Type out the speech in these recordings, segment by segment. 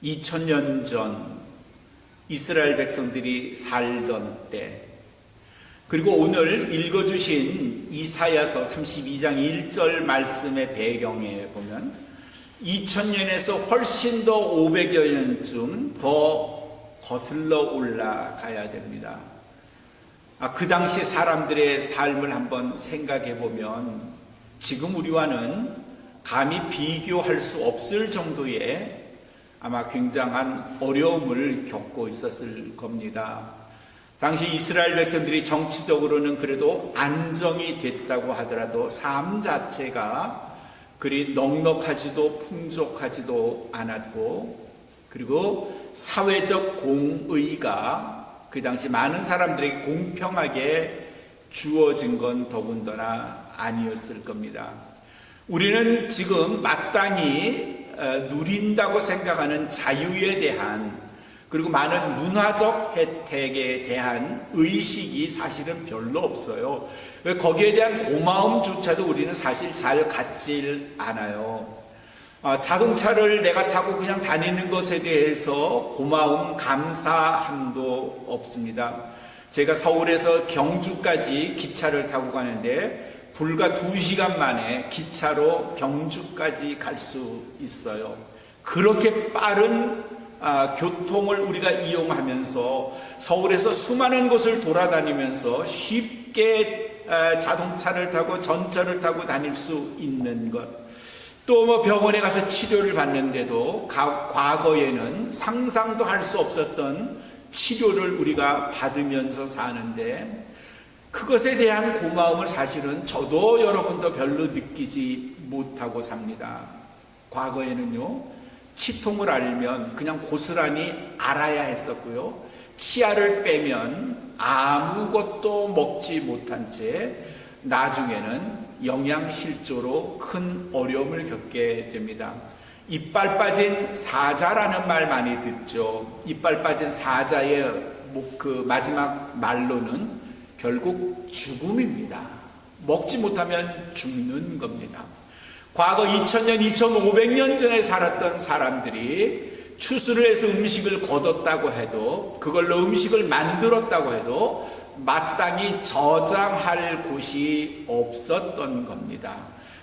2000년 전 이스라엘 백성들이 살던 때, 그리고 오늘 읽어주신 이사야서 32장 1절 말씀의 배경에 보면 2000년에서 훨씬 더 500여 년쯤 더 거슬러 올라가야 됩니다. 그 당시 사람들의 삶을 한번 생각해 보면 지금 우리와는 감히 비교할 수 없을 정도의 아마 굉장한 어려움을 겪고 있었을 겁니다. 당시 이스라엘 백성들이 정치적으로는 그래도 안정이 됐다고 하더라도 삶 자체가 그리 넉넉하지도 풍족하지도 않았고, 그리고 사회적 공의가 그 당시 많은 사람들에게 공평하게 주어진 건 더군다나 아니었을 겁니다. 우리는 지금 마땅히 누린다고 생각하는 자유에 대한, 그리고 많은 문화적 혜택에 대한 의식이 사실은 별로 없어요. 거기에 대한 고마움조차도 우리는 사실 잘 갖질 않아요. 자동차를 내가 타고 그냥 다니는 것에 대해서 고마움, 감사함도 없습니다. 제가 서울에서 경주까지 기차를 타고 가는데 불과 2시간 만에 기차로 경주까지 갈 수 있어요. 그렇게 빠른 교통을 우리가 이용하면서 서울에서 수많은 곳을 돌아다니면서 쉽게 자동차를 타고 전철을 타고 다닐 수 있는 것, 또 병원에 가서 치료를 받는데도 과거에는 상상도 할 수 없었던 치료를 우리가 받으면서 사는데, 그것에 대한 고마움을 사실은 저도 여러분도 별로 느끼지 못하고 삽니다. 과거에는요, 치통을 알면 그냥 고스란히 알아야 했었고요, 치아를 빼면 아무것도 먹지 못한 채 나중에는 영양실조로 큰 어려움을 겪게 됩니다. 이빨 빠진 사자라는 말 많이 듣죠. 이빨 빠진 사자의 그 마지막 말로는 결국 죽음입니다. 먹지 못하면 죽는 겁니다. 과거 2000년, 2500년 전에 살았던 사람들이 추수를 해서 음식을 거뒀다고 해도, 그걸로 음식을 만들었다고 해도 마땅히 저장할 곳이 없었던 겁니다.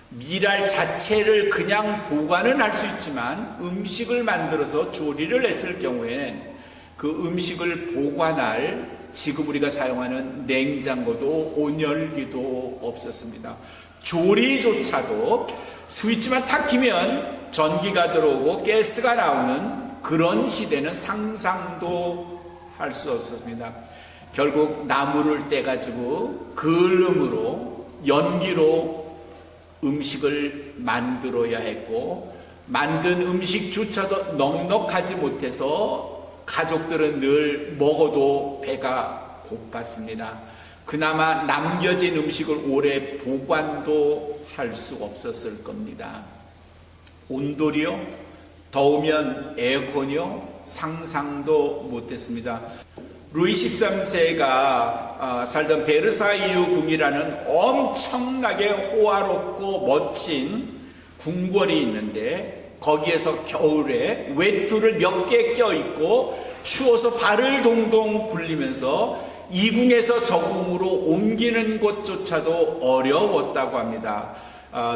밀알 자체를 그냥 보관은 할 수 있지만 음식을 만들어서 조리를 했을 경우엔 그 음식을 보관할 지금 우리가 사용하는 냉장고도 온열기도 없었습니다. 조리조차도 스위치만 탁 키면 전기가 들어오고 가스가 나오는 그런 시대는 상상도 할 수 없었습니다. 결국 나무를 떼가지고 그을음으로 연기로 음식을 만들어야 했고, 만든 음식조차도 넉넉하지 못해서 가족들은 늘 먹어도 배가 고팠습니다. 그나마 남겨진 음식을 오래 보관도 할 수 없었을 겁니다. 온돌이요? 더우면 에어컨이요? 상상도 못했습니다. 루이 13세가 살던 베르사유 궁이라는 엄청나게 호화롭고 멋진 궁궐이 있는데, 거기에서 겨울에 외투를 몇 개 껴입고 추워서 발을 동동 굴리면서 이 궁에서 저 궁으로 옮기는 것조차도 어려웠다고 합니다.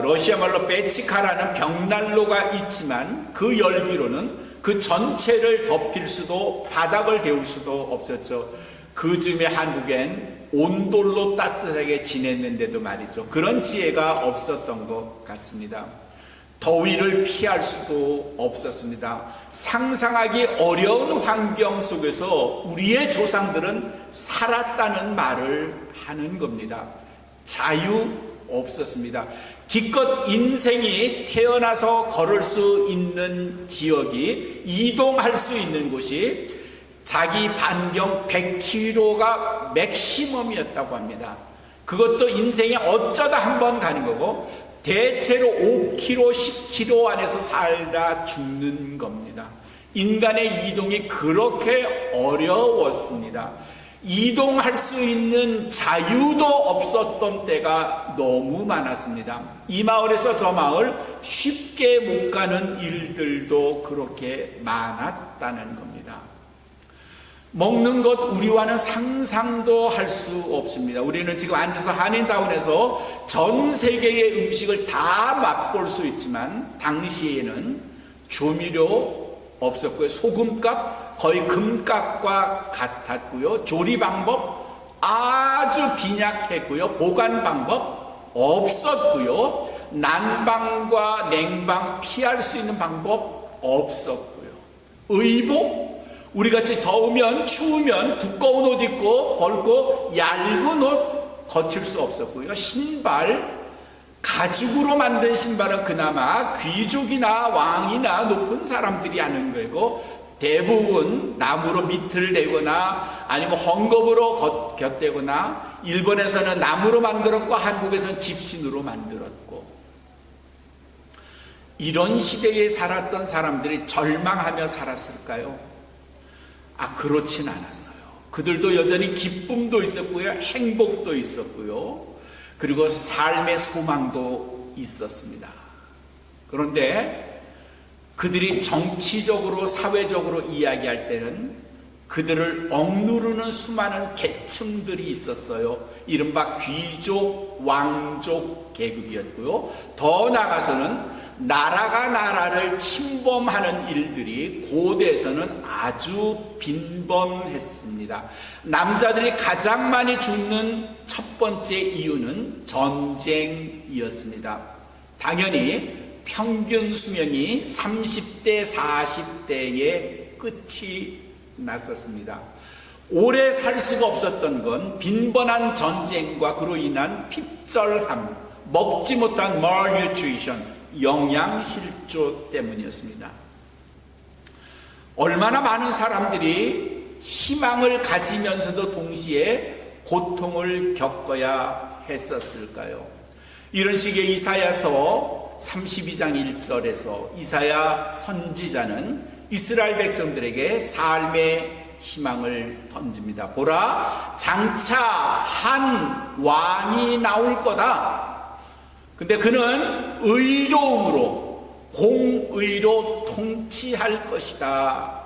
러시아 말로 베치카라는 벽난로가 있지만 그 열기로는 그 전체를 덮일 수도 바닥을 데울 수도 없었죠. 그 즈음에 한국엔 온돌로 따뜻하게 지냈는데도 말이죠, 그런 지혜가 없었던 것 같습니다. 더위를 피할 수도 없었습니다. 상상하기 어려운 환경 속에서 우리의 조상들은 살았다는 말을 하는 겁니다. 자유 없었습니다. 기껏 인생이 태어나서 걸을 수 있는 지역이, 이동할 수 있는 곳이 자기 반경 100km가 맥시멈이었다고 합니다. 그것도 인생에 어쩌다 한 번 가는 거고, 대체로 5km, 10km 안에서 살다 죽는 겁니다. 인간의 이동이 그렇게 어려웠습니다. 이동할 수 있는 자유도 없었던 때가 너무 많았습니다. 이 마을에서 저 마을 쉽게 못 가는 일들도 그렇게 많았다는 겁니다. 먹는 것 우리와는 상상도 할 수 없습니다. 우리는 지금 앉아서 한인타운에서 전 세계의 음식을 다 맛볼 수 있지만 당시에는 조미료 없었고요. 소금값 거의 금값과 같았고요. 조리 방법 아주 빈약했고요. 보관 방법 없었고요. 난방과 냉방 피할 수 있는 방법 없었고요. 의복 우리같이 더우면 추우면 두꺼운 옷 입고 벗고 얇은 옷 거칠 수 없었고요. 신발 가죽으로 만든 신발은 그나마 귀족이나 왕이나 높은 사람들이 하는 거고 대부분 나무로 밑을 대거나 아니면 헝겊으로 곁대거나 일본에서는 나무로 만들었고 한국에서는 집신으로 만들었고 이런 시대에 살았던 사람들이 절망하며 살았을까요? 그렇진 않았어요. 그들도 여전히 기쁨도 있었고요. 행복도 있었고요. 그리고 삶의 소망도 있었습니다. 그런데 그들이 정치적으로 사회적으로 이야기할 때는 그들을 억누르는 수많은 계층들이 있었어요. 이른바 귀족, 왕족 계급이었고요. 더 나아가서는 나라가 나라를 침범하는 일들이 고대에서는 아주 빈번했습니다. 남자들이 가장 많이 죽는 첫 번째 이유는 전쟁이었습니다. 당연히 평균 수명이 30대, 40대에 끝이 났었습니다. 오래 살 수가 없었던 건 빈번한 전쟁과 그로 인한 핍절함, 먹지 못한 malnutrition, 영양실조 때문이었습니다. 얼마나 많은 사람들이 희망을 가지면서도 동시에 고통을 겪어야 했었을까요? 이런 식의 이사야서 32장 1절에서 이사야 선지자는 이스라엘 백성들에게 삶의 희망을 던집니다. 보라, 장차 한 왕이 나올 거다. 근데 그는 의로움으로 공의로 통치할 것이다.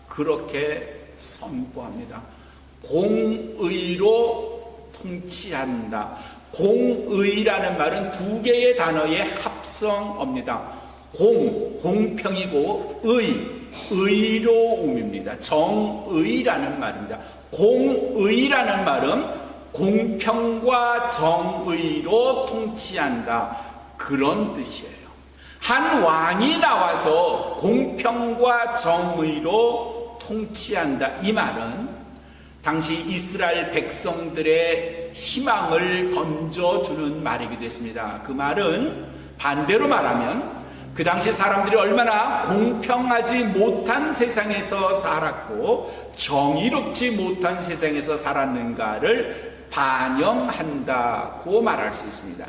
그렇게 선포합니다. 공의로 통치한다. 공의라는 말은 두 개의 단어의 합성어입니다. 공평이고 의로움입니다. 정의라는 말입니다. 공의라는 말은 공평과 정의로 통치한다. 그런 뜻이에요. 한 왕이 나와서 공평과 정의로 통치한다. 이 말은 당시 이스라엘 백성들의 희망을 던져주는 말이기도 했습니다. 그 말은 반대로 말하면 그 당시 사람들이 얼마나 공평하지 못한 세상에서 살았고 정의롭지 못한 세상에서 살았는가를 반영한다고 말할 수 있습니다.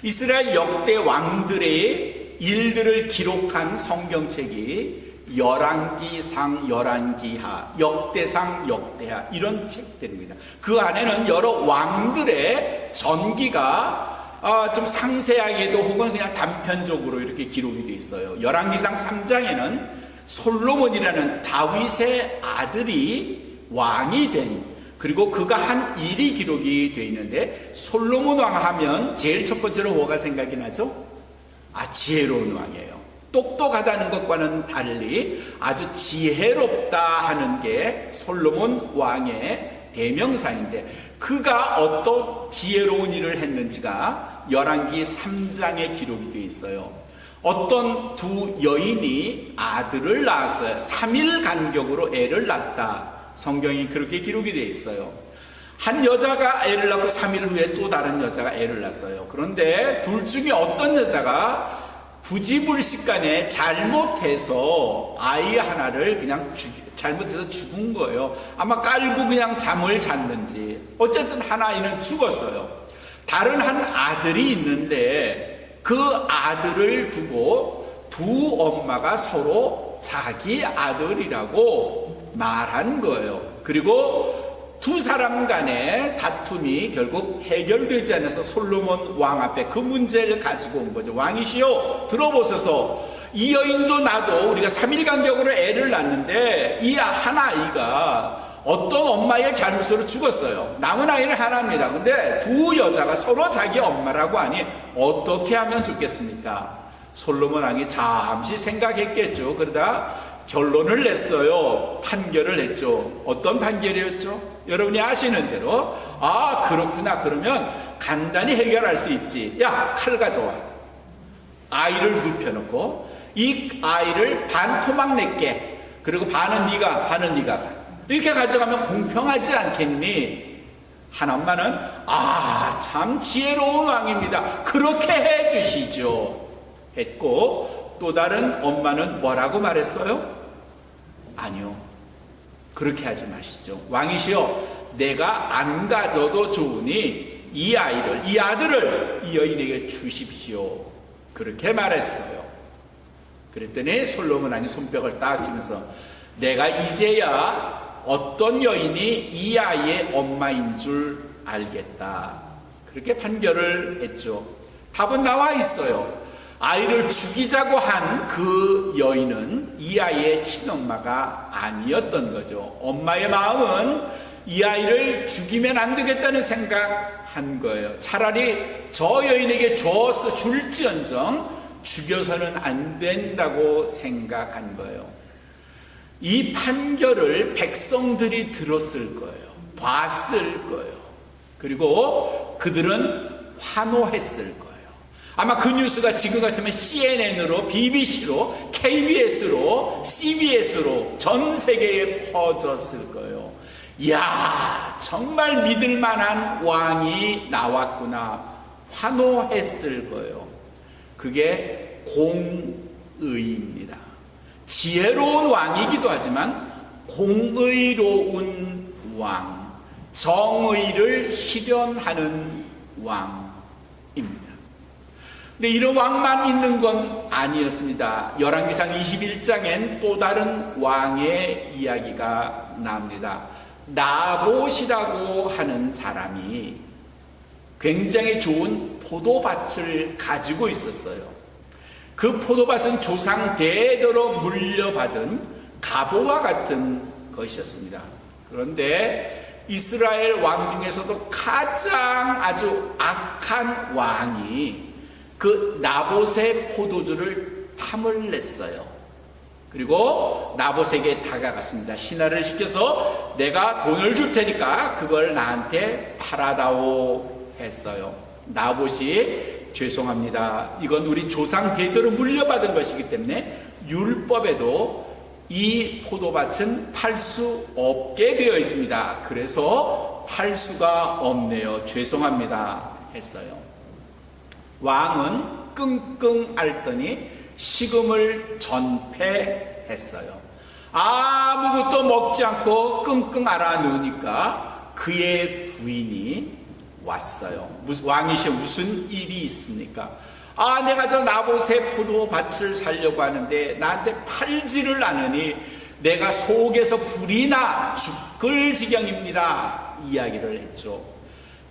이스라엘 역대 왕들의 일들을 기록한 성경책이 열왕기상, 열왕기하, 역대상, 역대하 이런 책들입니다. 그 안에는 여러 왕들의 전기가 좀 상세하게도 혹은 그냥 단편적으로 이렇게 기록이 되어 있어요. 열왕기상 3장에는 솔로몬이라는 다윗의 아들이 왕이 된 그리고 그가 한 일이 기록이 되어 있는데 솔로몬 왕 하면 제일 첫 번째로 뭐가 생각이 나죠? 지혜로운 왕이에요. 똑똑하다는 것과는 달리 아주 지혜롭다 하는 게 솔로몬 왕의 대명사인데 그가 어떤 지혜로운 일을 했는지가 열왕기 3장에 기록이 되어 있어요. 어떤 두 여인이 아들을 낳았어요. 3일 간격으로 애를 낳았다. 성경이 그렇게 기록이 되어 있어요. 한 여자가 애를 낳고 3일 후에 또 다른 여자가 애를 낳았어요. 그런데 둘 중에 어떤 여자가 부지불식간에 잘못해서 아이 하나를 그냥 잘못해서 죽은 거예요. 아마 깔고 그냥 잠을 잤는지 어쨌든 한 아이는 죽었어요. 다른 한 아들이 있는데 그 아들을 두고 두 엄마가 서로 자기 아들이라고 말한 거예요. 그리고 두 사람 간의 다툼이 결국 해결되지 않아서 솔로몬 왕 앞에 그 문제를 가지고 온 거죠. 왕이시여 들어보소서, 이 여인도 나도 우리가 3일 간격으로 애를 낳는데 이 한 아이가 어떤 엄마의 잘못으로 죽었어요. 남은 아이는 하나입니다. 근데 두 여자가 서로 자기 엄마라고 하니 어떻게 하면 좋겠습니까? 솔로몬 왕이 잠시 생각했겠죠. 그러다 결론을 냈어요. 판결을 했죠. 어떤 판결이었죠? 여러분이 아시는 대로, 아 그렇구나, 그러면 간단히 해결할 수 있지. 야, 칼 가져와. 아이를 눕혀놓고 이 아이를 반 토막 낼게. 그리고 반은 네가, 반은 네가 가. 이렇게 가져가면 공평하지 않겠니? 한 엄마는 참 지혜로운 왕입니다, 그렇게 해주시죠 했고, 또 다른 엄마는 뭐라고 말했어요? 아니요, 그렇게 하지 마시죠. 왕이시여, 내가 안 가져도 좋으니 이 아이를, 이 아들을 이 여인에게 주십시오, 그렇게 말했어요. 그랬더니 솔로몬 왕이 손뼉을 딱 치면서, 내가 이제야 어떤 여인이 이 아이의 엄마인 줄 알겠다, 그렇게 판결을 했죠. 답은 나와 있어요. 아이를 죽이자고 한 그 여인은 이 아이의 친엄마가 아니었던 거죠. 엄마의 마음은 이 아이를 죽이면 안 되겠다는 생각한 거예요. 차라리 저 여인에게 줘서 줄지언정 죽여서는 안 된다고 생각한 거예요. 이 판결을 백성들이 들었을 거예요. 봤을 거예요. 그리고 그들은 환호했을 거예요. 아마 그 뉴스가 지금 같으면 CNN으로, BBC로, KBS로, CBS로 전 세계에 퍼졌을 거예요. 이야, 정말 믿을 만한 왕이 나왔구나, 환호했을 거예요. 그게 공의입니다. 지혜로운 왕이기도 하지만 공의로운 왕, 정의를 실현하는 왕입니다. 근데 이런 왕만 있는 건 아니었습니다. 열왕기상 21장엔 또 다른 왕의 이야기가 나옵니다. 나봇이라고 하는 사람이 굉장히 좋은 포도밭을 가지고 있었어요. 그 포도밭은 조상 대대로 물려받은 갑오와 같은 것이었습니다. 그런데 이스라엘 왕 중에서도 가장 아주 악한 왕이 그 나봇의 포도주를 탐을 냈어요. 그리고 나봇에게 다가갔습니다. 신하를 시켜서 내가 돈을 줄 테니까 그걸 나한테 팔아다오 했어요. 나봇이 죄송합니다, 이건 우리 조상 대대로 물려받은 것이기 때문에 율법에도 이 포도밭은 팔 수 없게 되어 있습니다. 그래서 팔 수가 없네요. 죄송합니다 했어요. 왕은 끙끙 앓더니 식음을 전폐했어요. 아무것도 먹지 않고 끙끙 앓아 누우니까 그의 부인이 왔어요. 왕이시여, 무슨 일이 있습니까? 내가 저 나봇의 포도밭을 살려고 하는데 나한테 팔지를 않으니 내가 속에서 불이 나 죽을 지경입니다, 이야기를 했죠.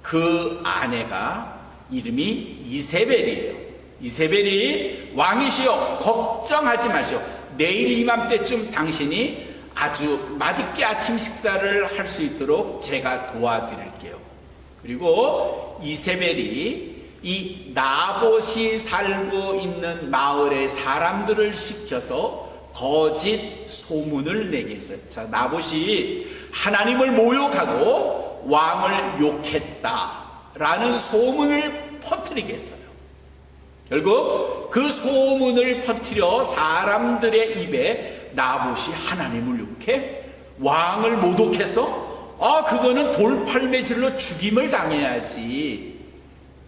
그 아내가 이름이 이세벨이에요. 이세벨이 왕이시여, 걱정하지 마시오. 내일 이맘때쯤 당신이 아주 맛있게 아침 식사를 할 수 있도록 제가 도와드릴게요. 그리고 이세벨이 이 나봇이 살고 있는 마을의 사람들을 시켜서 거짓 소문을 내게 했어요. 자, 나봇이 하나님을 모욕하고 왕을 욕했다라는 소문을 퍼뜨리게 했어요. 결국 그 소문을 퍼뜨려 사람들의 입에 나봇이 하나님을 욕해? 왕을 모독해서? 그거는 돌팔매질로 죽임을 당해야지,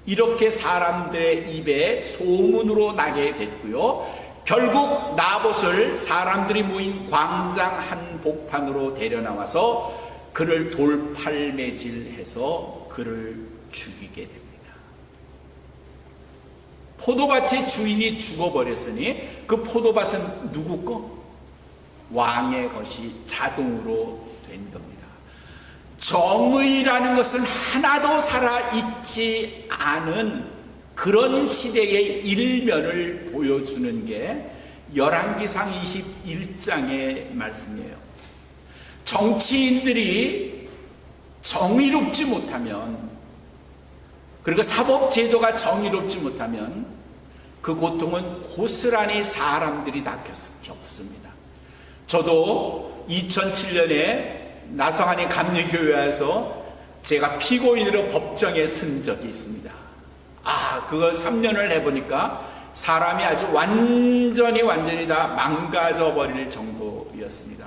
이렇게 사람들의 입에 소문으로 나게 됐고요. 결국 나봇을 사람들이 모인 광장 한복판으로 데려나와서 그를 돌팔매질해서 그를 죽이게 됩니다. 포도밭의 주인이 죽어버렸으니 그 포도밭은 누구 거? 왕의 것이 자동으로 된 겁니다. 정의라는 것은 하나도 살아있지 않은 그런 시대의 일면을 보여주는 게 열왕기상 21장의 말씀이에요. 정치인들이 정의롭지 못하면, 그리고 사법제도가 정의롭지 못하면 그 고통은 고스란히 사람들이 다 겪습니다. 저도 2007년에 나성안의 감리교회에서 제가 피고인으로 법정에 선 적이 있습니다. 그거 3년을 해보니까 사람이 아주 완전히 다 망가져 버릴 정도였습니다.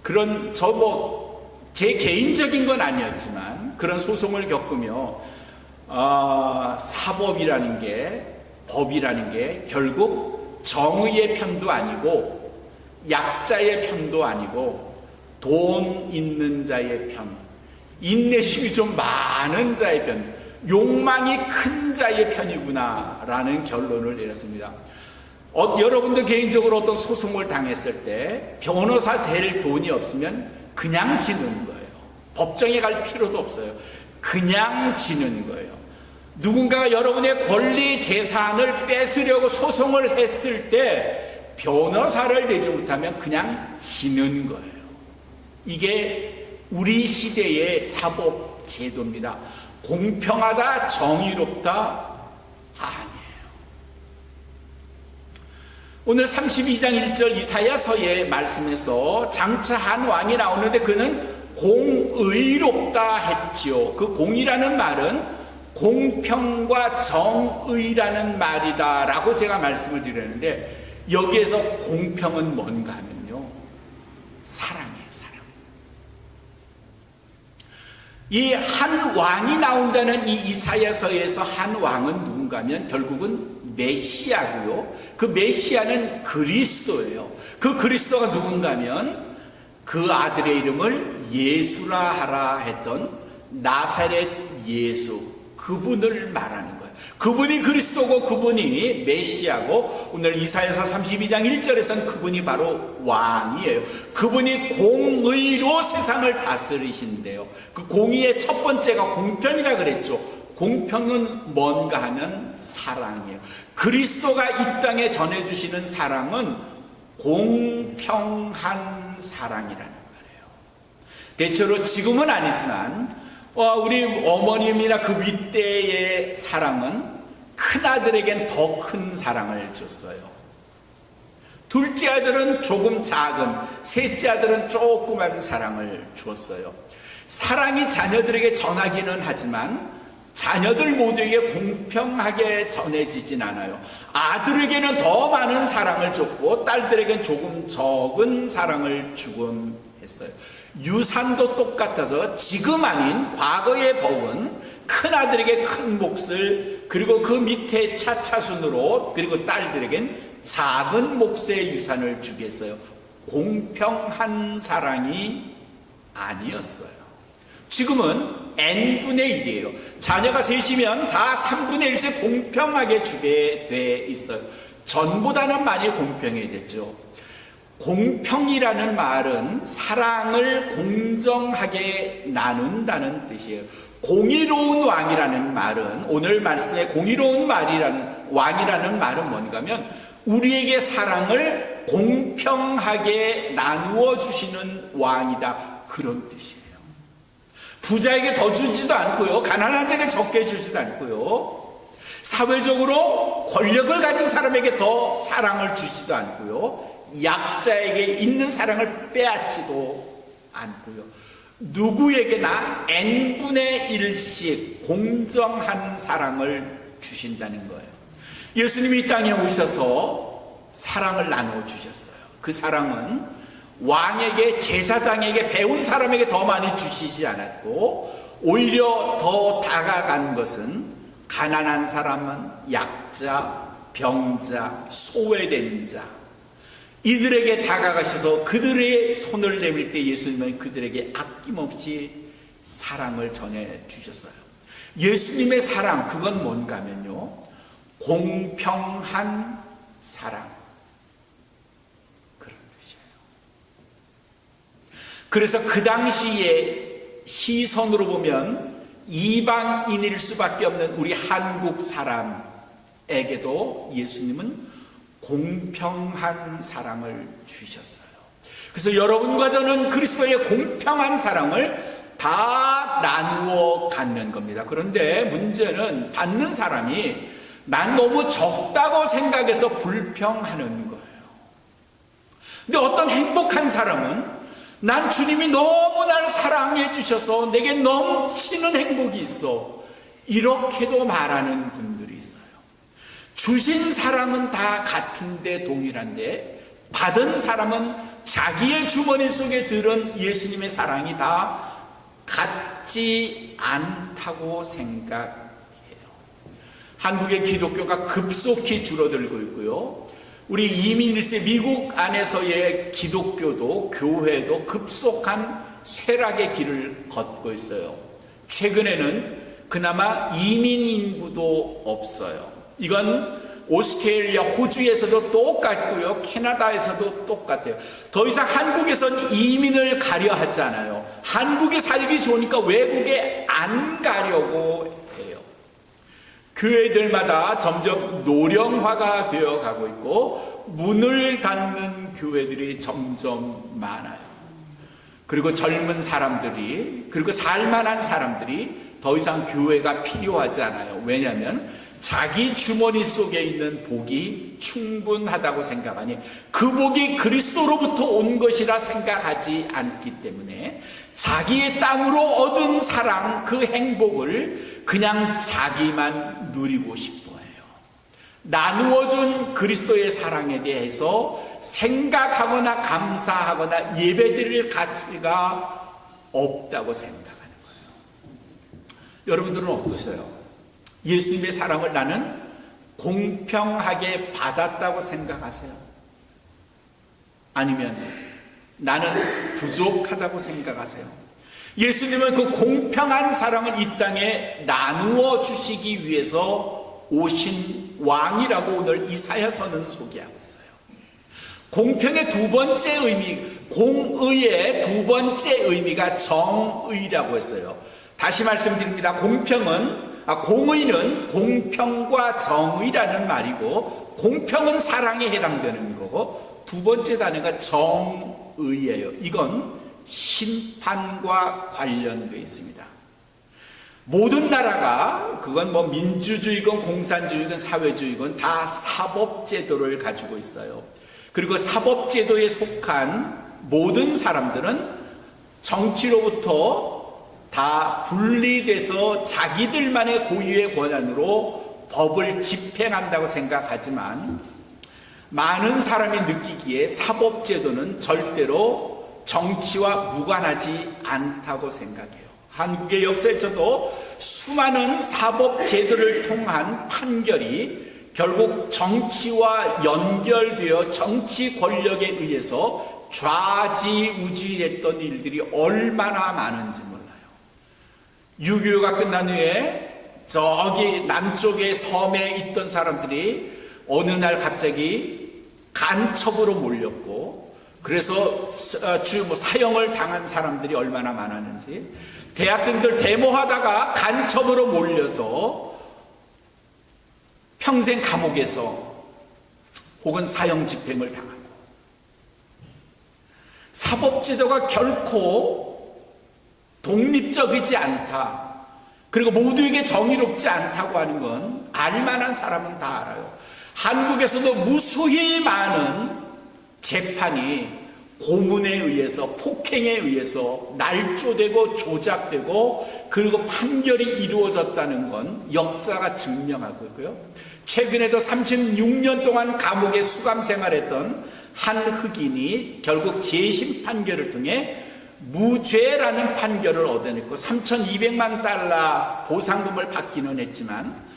그런 제 개인적인 건 아니었지만 그런 소송을 겪으며 사법이라는 게, 법이라는 게 결국 정의의 편도 아니고 약자의 편도 아니고 돈 있는 자의 편, 인내심이 좀 많은 자의 편, 욕망이 큰 자의 편이구나 라는 결론을 내렸습니다. 여러분도 개인적으로 어떤 소송을 당했을 때 변호사 될 돈이 없으면 그냥 지는 거예요. 법정에 갈 필요도 없어요. 그냥 지는 거예요. 누군가가 여러분의 권리 재산을 뺏으려고 소송을 했을 때 변호사를 내지 못하면 그냥 지는 거예요. 이게 우리 시대의 사법 제도입니다. 공평하다, 정의롭다, 아니에요. 오늘 32장 1절 이사야서의 말씀에서 장차 한 왕이 나오는데 그는 공의롭다 했지요. 그 공이라는 말은 공평과 정의라는 말이다 라고 제가 말씀을 드렸는데, 여기에서 공평은 뭔가 하면요, 사랑이에요. 사랑. 이 한 왕이 나온다는 이 이사야서에서 한 왕은 누군가 하면 결국은 메시아고요. 그 메시아는 그리스도예요. 그 그리스도가 누군가 하면 그 아들의 이름을 예수라 하라 했던 나사렛 예수, 그분을 말하는 거예요. 그분이 그리스도고 그분이 메시아고, 오늘 이사야서 32장 1절에서는 그분이 바로 왕이에요. 그분이 공의로 세상을 다스리신대요. 그 공의의 첫 번째가 공평이라 그랬죠. 공평은 뭔가 하면 사랑이에요. 그리스도가 이 땅에 전해주시는 사랑은 공평한 사랑이라는 거예요. 대체로 지금은 아니지만 우리 어머님이나 그 윗대의 사랑은 큰아들에겐 더 큰 사랑을 줬어요. 둘째 아들은 조금 작은, 셋째 아들은 조그만 사랑을 줬어요. 사랑이 자녀들에게 전하기는 하지만 자녀들 모두에게 공평하게 전해지진 않아요. 아들에게는 더 많은 사랑을 줬고 딸들에게는 조금 적은 사랑을 주곤 했어요. 유산도 똑같아서 지금 아닌 과거의 법은 큰아들에게 큰 몫을, 그리고 그 밑에 차차순으로, 그리고 딸들에겐 작은 몫의 유산을 주겠어요. 공평한 사랑이 아니었어요. 지금은 n분의 1이에요. 자녀가 셋이면 다 3분의 1씩 공평하게 주게 돼 있어요. 전보다는 많이 공평해야 됐죠. 공평이라는 말은 사랑을 공정하게 나눈다는 뜻이에요. 공의로운 왕이라는 말은, 오늘 말씀에 공의로운 왕이라는 말은 뭔가 하면 우리에게 사랑을 공평하게 나누어 주시는 왕이다, 그런 뜻이에요. 부자에게 더 주지도 않고요, 가난한 자에게 적게 주지도 않고요, 사회적으로 권력을 가진 사람에게 더 사랑을 주지도 않고요, 약자에게 있는 사랑을 빼앗지도 않고요, 누구에게나 n분의 1씩 공정한 사랑을 주신다는 거예요. 예수님이 이 땅에 오셔서 사랑을 나누어 주셨어요. 그 사랑은 왕에게, 제사장에게, 배운 사람에게 더 많이 주시지 않았고, 오히려 더 다가간 것은 가난한 사람은, 약자, 병자, 소외된 자, 이들에게 다가가셔서 그들의 손을 내밀 때 예수님은 그들에게 아낌없이 사랑을 전해주셨어요. 예수님의 사랑, 그건 뭔가 하면요, 공평한 사랑, 그런 뜻이에요. 그래서 그 당시에 시선으로 보면 이방인일 수밖에 없는 우리 한국 사람에게도 예수님은 공평한 사랑을 주셨어요. 그래서 여러분과 저는 그리스도의 공평한 사랑을 다 나누어 갖는 겁니다. 그런데 문제는 받는 사람이 난 너무 적다고 생각해서 불평하는 거예요. 근데 어떤 행복한 사람은 난 주님이 너무 날 사랑해 주셔서 내게 넘치는 행복이 있어, 이렇게도 말하는 분들이 있어요. 주신 사람은 다 같은데 동일한데 받은 사람은 자기의 주머니 속에 들은 예수님의 사랑이 다 같지 않다고 생각해요. 한국의 기독교가 급속히 줄어들고 있고요. 우리 이민 1세 미국 안에서의 기독교도 교회도 급속한 쇠락의 길을 걷고 있어요. 최근에는 그나마 이민 인구도 없어요. 이건 오스트레일리아, 호주에서도 똑같고요. 캐나다에서도 똑같아요. 더 이상 한국에선 이민을 가려 하지 않아요. 한국에 살기 좋으니까 외국에 안 가려고 해요. 교회들마다 점점 노령화가 되어 가고 있고 문을 닫는 교회들이 점점 많아요. 그리고 젊은 사람들이, 그리고 살만한 사람들이 더 이상 교회가 필요하지 않아요. 왜냐하면 자기 주머니 속에 있는 복이 충분하다고 생각하니 그 복이 그리스도로부터 온 것이라 생각하지 않기 때문에 자기의 땀으로 얻은 사랑, 그 행복을 그냥 자기만 누리고 싶어 해요. 나누어준 그리스도의 사랑에 대해서 생각하거나 감사하거나 예배드릴 가치가 없다고 생각하는 거예요. 여러분들은 어떠세요? 예수님의 사랑을 나는 공평하게 받았다고 생각하세요? 아니면 나는 부족하다고 생각하세요? 예수님은 그 공평한 사랑을 이 땅에 나누어 주시기 위해서 오신 왕이라고 오늘 이사야서는 소개하고 있어요. 공평의 두 번째 의미, 공의의 두 번째 의미가 정의라고 했어요. 다시 말씀드립니다. 공의는 공평과 정의라는 말이고, 공평은 사랑에 해당되는 거고, 두 번째 단어가 정의예요. 이건 심판과 관련되어 있습니다. 모든 나라가, 그건 뭐 민주주의건 공산주의건 사회주의건 다 사법제도를 가지고 있어요. 그리고 사법제도에 속한 모든 사람들은 정치로부터 다 분리돼서 자기들만의 고유의 권한으로 법을 집행한다고 생각하지만, 많은 사람이 느끼기에 사법제도는 절대로 정치와 무관하지 않다고 생각해요. 한국의 역사에서도 수많은 사법제도를 통한 판결이 결국 정치와 연결되어 정치 권력에 의해서 좌지우지했던 일들이 얼마나 많은지 몰라요. 6.25가 끝난 후에 저기 남쪽의 섬에 있던 사람들이 어느 날 갑자기 간첩으로 몰렸고, 그래서 사형을 당한 사람들이 얼마나 많았는지, 대학생들 데모하다가 간첩으로 몰려서 평생 감옥에서 혹은 사형 집행을 당하고, 사법제도가 결코 독립적이지 않다, 그리고 모두에게 정의롭지 않다고 하는 건 알만한 사람은 다 알아요. 한국에서도 무수히 많은 재판이 고문에 의해서, 폭행에 의해서 날조되고 조작되고, 그리고 판결이 이루어졌다는 건 역사가 증명하고 있고요. 최근에도 36년 동안 감옥에 수감 생활했던 한 흑인이 결국 재심 판결을 통해 무죄라는 판결을 얻어냈고 3,200만 달러 보상금을 받기는 했지만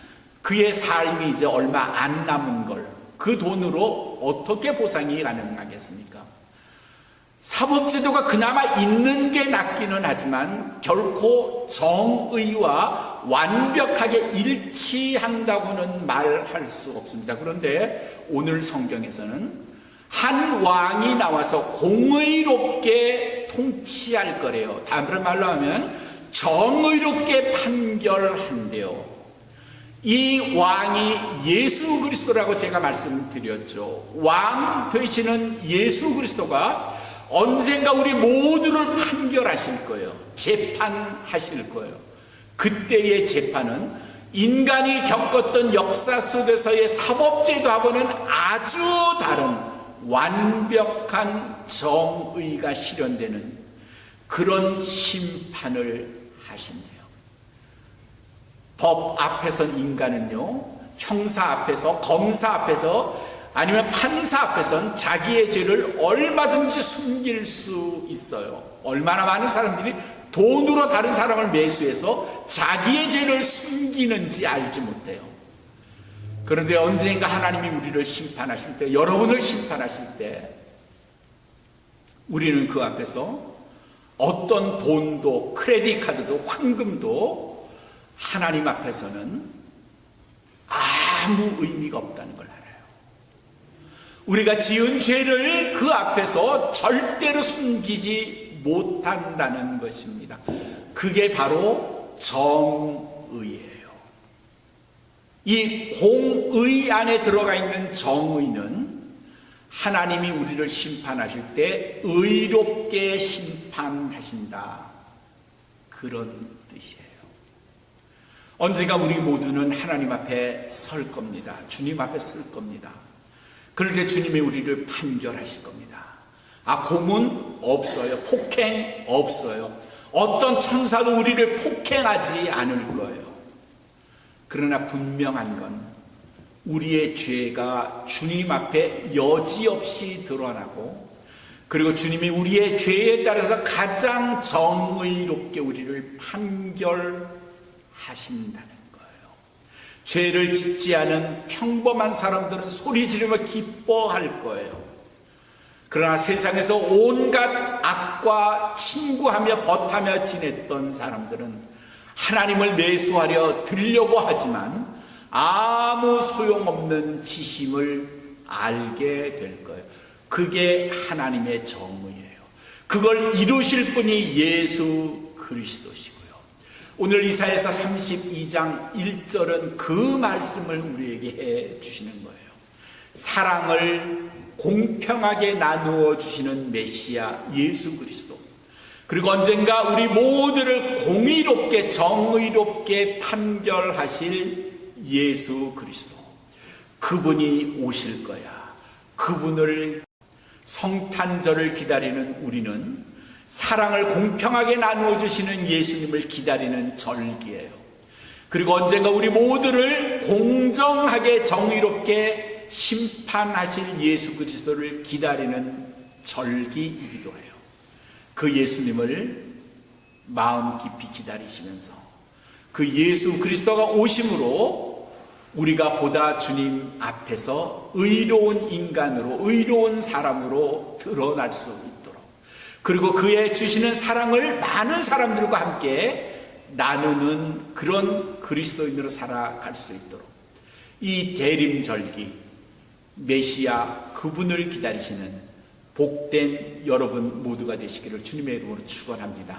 그의 삶이 이제 얼마 안 남은 걸, 그 돈으로 어떻게 보상이 가능하겠습니까? 사법제도가 그나마 있는 게 낫기는 하지만 결코 정의와 완벽하게 일치한다고는 말할 수 없습니다. 그런데 오늘 성경에서는 한 왕이 나와서 공의롭게 통치할 거래요. 다른 말로 하면 정의롭게 판결한대요. 이 왕이 예수 그리스도라고 제가 말씀드렸죠. 왕 되시는 예수 그리스도가 언젠가 우리 모두를 판결하실 거예요. 재판하실 거예요. 그때의 재판은 인간이 겪었던 역사 속에서의 사법제도하고는 아주 다른 완벽한 정의가 실현되는 그런 심판을 하신대요. 법 앞에선 인간은요, 형사 앞에서, 검사 앞에서, 아니면 판사 앞에선 자기의 죄를 얼마든지 숨길 수 있어요. 얼마나 많은 사람들이 돈으로 다른 사람을 매수해서 자기의 죄를 숨기는지 알지 못해요. 그런데 언젠가 하나님이 우리를 심판하실 때, 여러분을 심판하실 때, 우리는 그 앞에서 어떤 돈도, 크레딧 카드도, 황금도 하나님 앞에서는 아무 의미가 없다는 걸 알아요. 우리가 지은 죄를 그 앞에서 절대로 숨기지 못한다는 것입니다. 그게 바로 정의예요. 이 공의 안에 들어가 있는 정의는 하나님이 우리를 심판하실 때 의롭게 심판하신다, 그런 뜻이에요. 언젠가 우리 모두는 하나님 앞에 설 겁니다. 주님 앞에 설 겁니다. 그럴 때 주님이 우리를 판결하실 겁니다. 고문 없어요. 폭행 없어요. 어떤 천사도 우리를 폭행하지 않을 거예요. 그러나 분명한 건 우리의 죄가 주님 앞에 여지없이 드러나고, 그리고 주님이 우리의 죄에 따라서 가장 정의롭게 우리를 판결하신다는 거예요. 죄를 짓지 않은 평범한 사람들은 소리 지르며 기뻐할 거예요. 그러나 세상에서 온갖 악과 친구하며 벗하며 지냈던 사람들은 하나님을 매수하려 들려고 하지만 아무 소용없는 지심을 알게 될 거예요. 그게 하나님의 정의예요. 그걸 이루실 분이 예수 그리스도시고요. 오늘 이사야서 32장 1절은 그 말씀을 우리에게 해 주시는 거예요. 사랑을 공평하게 나누어 주시는 메시아 예수 그리스도, 그리고 언젠가 우리 모두를 공의롭게 정의롭게 판결하실 예수 그리스도, 그분이 오실 거야. 그분을, 성탄절을 기다리는 우리는 사랑을 공평하게 나누어 주시는 예수님을 기다리는 절기예요. 그리고 언젠가 우리 모두를 공정하게 정의롭게 심판하실 예수 그리스도를 기다리는 절기이기도 해요. 그 예수님을 마음 깊이 기다리시면서 그 예수 그리스도가 오심으로 우리가 보다 주님 앞에서 의로운 인간으로, 의로운 사람으로 드러날 수 있도록, 그리고 그의 주시는 사랑을 많은 사람들과 함께 나누는 그런 그리스도인으로 살아갈 수 있도록 이 대림절기 메시아 그분을 기다리시는 복된 여러분 모두가 되시기를 주님의 이름으로 축원합니다.